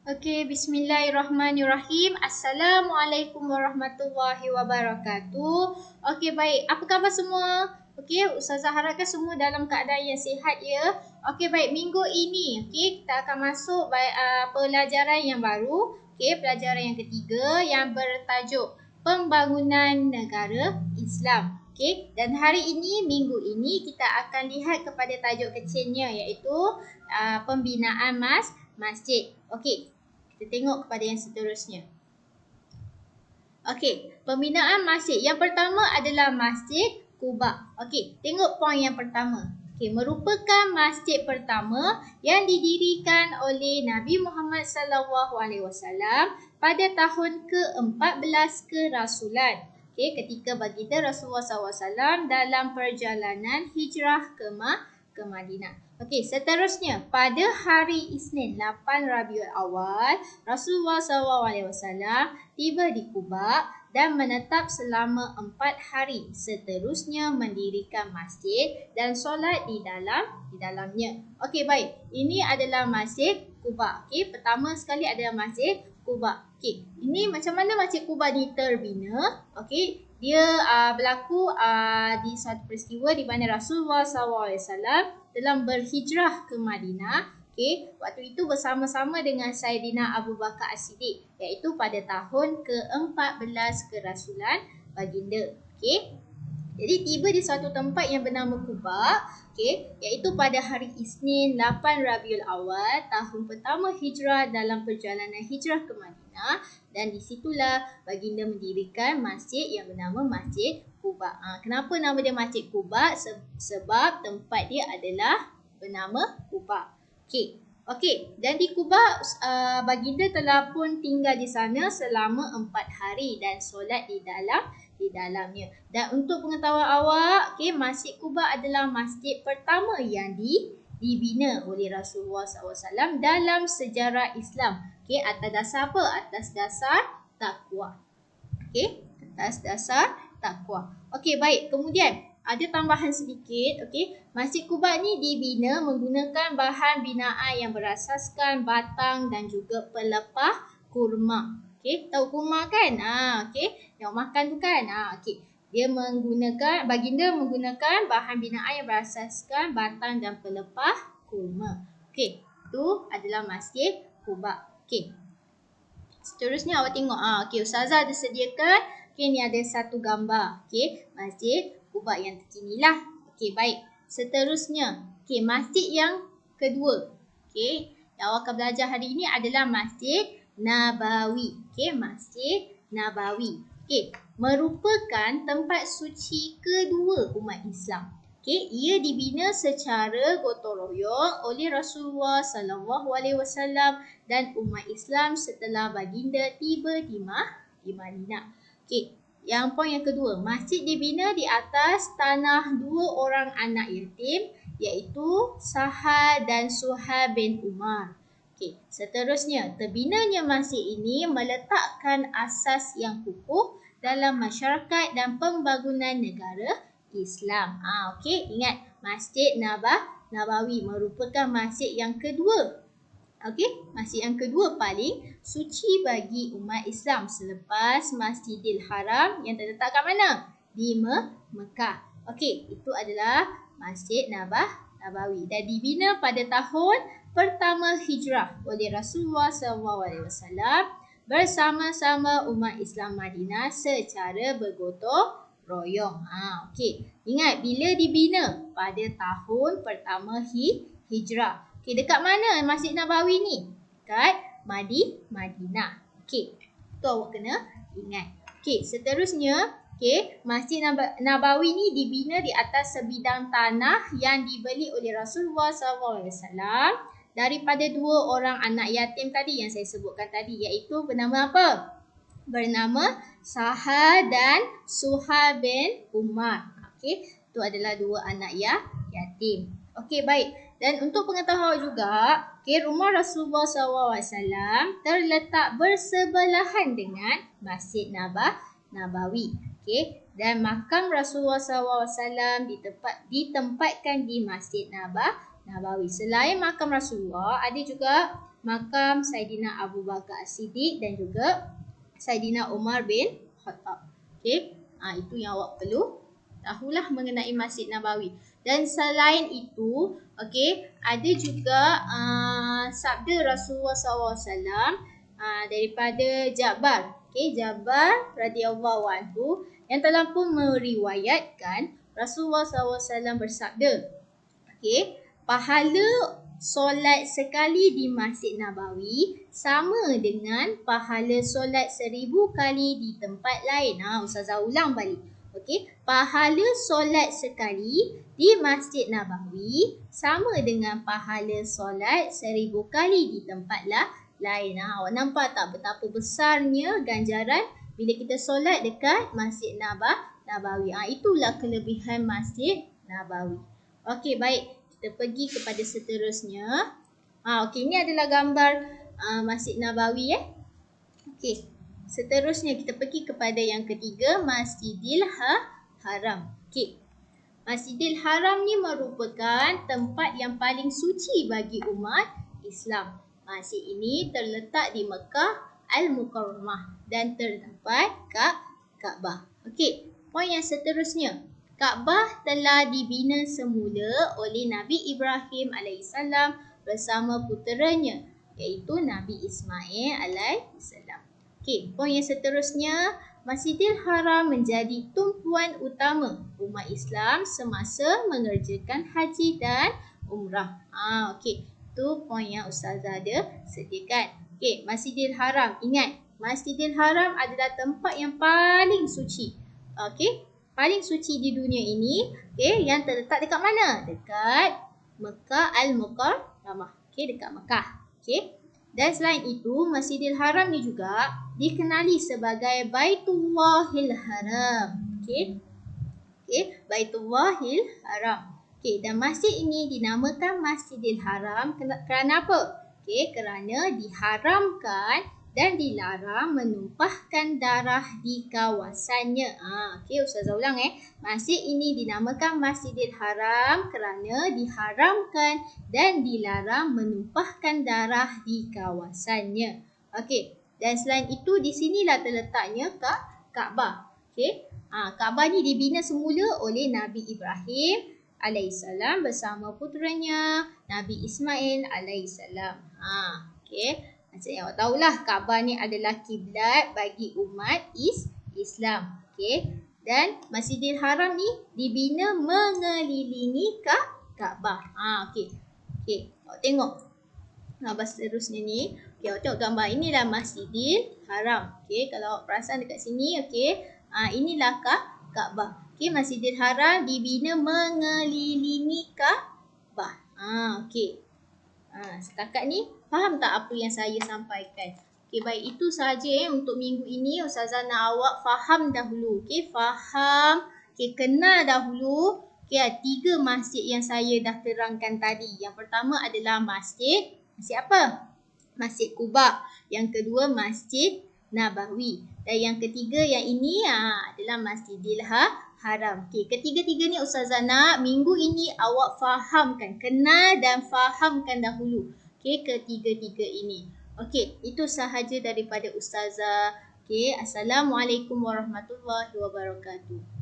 Okey, bismillahirrahmanirrahim. Assalamualaikum warahmatullahi wabarakatuh. Okey, baik. Apa khabar semua? Okey, Ustazah harapkan semua dalam keadaan yang sihat ya. Okey, baik. Minggu ini, kita akan masuk pelajaran yang baru. Okey, pelajaran yang ketiga yang bertajuk Pembangunan Negara Islam. Okey, dan hari ini, minggu ini kita akan lihat kepada tajuk kecilnya iaitu pembinaan masjid. Okey, kita tengok kepada yang seterusnya. Okey, pembinaan masjid. Yang pertama adalah Masjid Quba. Okey, tengok poin yang pertama. Okey, merupakan masjid pertama yang didirikan oleh Nabi Muhammad SAW pada tahun ke-14 kerasulan. Okey, ketika baginda Rasulullah SAW dalam perjalanan hijrah ke Madinah. Okey, seterusnya pada hari Isnin 8 Rabiul Awal, Rasulullah SAW tiba di Quba dan menetap selama 4 hari. Seterusnya mendirikan masjid dan solat di dalamnya. Okey, baik. Ini adalah Masjid Quba. Okey, pertama sekali adalah Masjid Quba. Okey, ini macam mana Masjid Quba ni terbina? Okey, dia berlaku di suatu peristiwa di mana Rasulullah SAW telah berhijrah ke Madinah. Okey, waktu itu bersama-sama dengan Saidina Abu Bakar As-Siddiq, iaitu pada tahun ke-14 kerasulan baginda. Okey, jadi tiba di suatu tempat yang bernama Quba, okey, iaitu pada hari Isnin 8 Rabiul Awal, tahun pertama hijrah dalam perjalanan hijrah ke Madinah, dan di situlah baginda mendirikan masjid yang bernama Masjid Quba. Kenapa nama dia Masjid Quba? Sebab tempat dia adalah bernama Quba. Okey, dan di Quba baginda telah pun tinggal di sana selama 4 hari dan solat di dalamnya. Dan untuk pengetahuan awak, Masjid Quba adalah masjid pertama yang dibina oleh Rasulullah SAW dalam sejarah Islam. Atas dasar apa? Atas dasar takwa. Atas dasar takwa. Okey, baik. Kemudian ada tambahan sedikit. Okey, Masjid Quba ni dibina menggunakan bahan binaan yang berasaskan batang dan juga pelepah kurma. Okey, tahu kurma kan? Okey, yang makan tu kan? Okey, baginda menggunakan bahan binaan yang berasaskan batang dan pelepah kurma. Okey, itu adalah Masjid Quba. Okey, seterusnya awak tengok. Okey, Ustazah ada sediakan. Okey, ni ada satu gambar. Okey, Masjid Quba yang terkini lah. Okey, baik. Seterusnya, okey, masjid yang kedua. Okey, yang awak akan belajar hari ini adalah Masjid Nabawi. Okey, Masjid Nabawi. Okey, merupakan tempat suci kedua umat Islam. Okey, ia dibina secara gotong royong oleh Rasulullah SAW dan umat Islam setelah baginda tiba di Madinah. Okey, yang poin yang kedua, masjid dibina di atas tanah dua orang anak yatim, iaitu Sahal dan Suhail bin Umar. Okey, seterusnya, terbinanya masjid ini meletakkan asas yang kukuh dalam masyarakat dan pembangunan negara Islam. Okey, ingat Masjid Nabawi merupakan masjid yang kedua. Okey, masjid yang kedua paling suci bagi umat Islam selepas Masjidil Haram yang terletak kat mana? Di Mekah. Okey, itu adalah Masjid Nabawi dan dibina pada tahun pertama hijrah oleh Rasulullah SAW bersama-sama umat Islam Madinah secara bergotong royong. Okey, ingat bila dibina pada tahun pertama hijrah. Okey, dekat mana Masjid Nabawi ni? Dekat Madinah. Okey, tu awak kena ingat. Okey, seterusnya, Masjid Nabawi ni dibina di atas sebidang tanah yang dibeli oleh Rasulullah SAW daripada dua orang anak yatim tadi yang saya sebutkan tadi, iaitu bernama apa? Bernama Sahal dan Suhail bin Umar. Okey, itu adalah dua anak yatim. Okey, baik. Dan untuk pengetahuan juga, rumah Rasulullah SAW terletak bersebelahan dengan Masjid Nabawi. Okey, dan makam Rasulullah SAW ditempatkan di Masjid Nabawi. Selain makam Rasulullah, ada juga makam Saidina Abu Bakar As-Siddiq dan juga Saidina Umar bin Khattab. Okey, itu yang awak perlu tahulah mengenai Masjid Nabawi. Dan selain itu, okey, ada juga sabda Rasulullah SAW daripada Ja'bar. Okey, Ja'bar radhiyallahu anhu yang telah pun meriwayatkan Rasulullah SAW bersabda, okey, pahala solat sekali di Masjid Nabawi sama dengan pahala solat 1000 kali di tempat lain. Ustazah ulang balik. Okey, pahala solat sekali di Masjid Nabawi sama dengan pahala solat 1000 kali di tempat lain. Awak nampak tak betapa besarnya ganjaran bila kita solat dekat Masjid Nabawi. Itulah kelebihan Masjid Nabawi. Okey, baik. Kita pergi kepada seterusnya. Okey, ini adalah gambar Masjid Nabawi. Okey, seterusnya kita pergi kepada yang ketiga, Masjidil Haram. Okey, Masjidil Haram ni merupakan tempat yang paling suci bagi umat Islam. Masjid ini terletak di Mekah Al-Mukarramah dan terdapat Kaabah. Okey, poin yang seterusnya. Kaabah telah dibina semula oleh Nabi Ibrahim AS bersama puteranya iaitu Nabi Ismail AS. Okey, poin yang seterusnya, Masjidil Haram menjadi tumpuan utama umat Islam semasa mengerjakan haji dan umrah. Okey, itu poin yang ustazah ada sediakan. Okey, Masjidil Haram. Ingat, Masjidil Haram adalah tempat yang paling suci. Okey, paling suci di dunia ini, okey, yang terletak dekat mana? Dekat Mekah Al-Mukarramah. Okey, dekat Mekah. Okey. Dan selain itu, Masjidil Haram ni juga dikenali sebagai Baitullahil Haram. Okey. Okey, Baitullahil Haram. Okey, dan masjid ini dinamakan Masjidil Haram kerana apa? Okey, kerana diharamkan dan dilarang menumpahkan darah di kawasannya. Okey, ustazah ulang Masjid ini dinamakan Masjidil Haram kerana diharamkan dan dilarang menumpahkan darah di kawasannya. Okey, dan selain itu di sinilah terletaknya Kaabah. Okey, Kaabah ni dibina semula oleh Nabi Ibrahim alaihissalam bersama puteranya Nabi Ismail alaihissalam. Okey. Macam yang awak tahulah, Kaabah ni adalah kiblat bagi umat Islam. Okey. Dan Masjidil Haram ni dibina mengelilingi Kaabah. Okey. Okey, awak tengok gambar seterusnya ni. Okey, awak tengok gambar inilah Masjidil Haram. Okey, kalau awak perasan dekat sini, okey. Inilah Kaabah. Okey, Masjidil Haram dibina mengelilingi Kaabah. Okey. Setakat ni faham tak apa yang saya sampaikan? Okey, baik, itu sahaja untuk minggu ini. Ustazah nak awak faham dahulu. Okey, faham. Okey, kenal dahulu. Okey, 3 masjid yang saya dah terangkan tadi. Yang pertama adalah masjid apa? Masjid Quba. Yang kedua Masjid Nabawi. Dan yang ketiga yang ini adalah Masjidil Haram. Okey, ketiga-tiga ni ustazah nak minggu ini awak fahamkan, kenal dan fahamkan dahulu. Okey, ketiga-tiga ini. Okey, itu sahaja daripada ustazah. Okey, Assalamualaikum warahmatullahi wabarakatuh.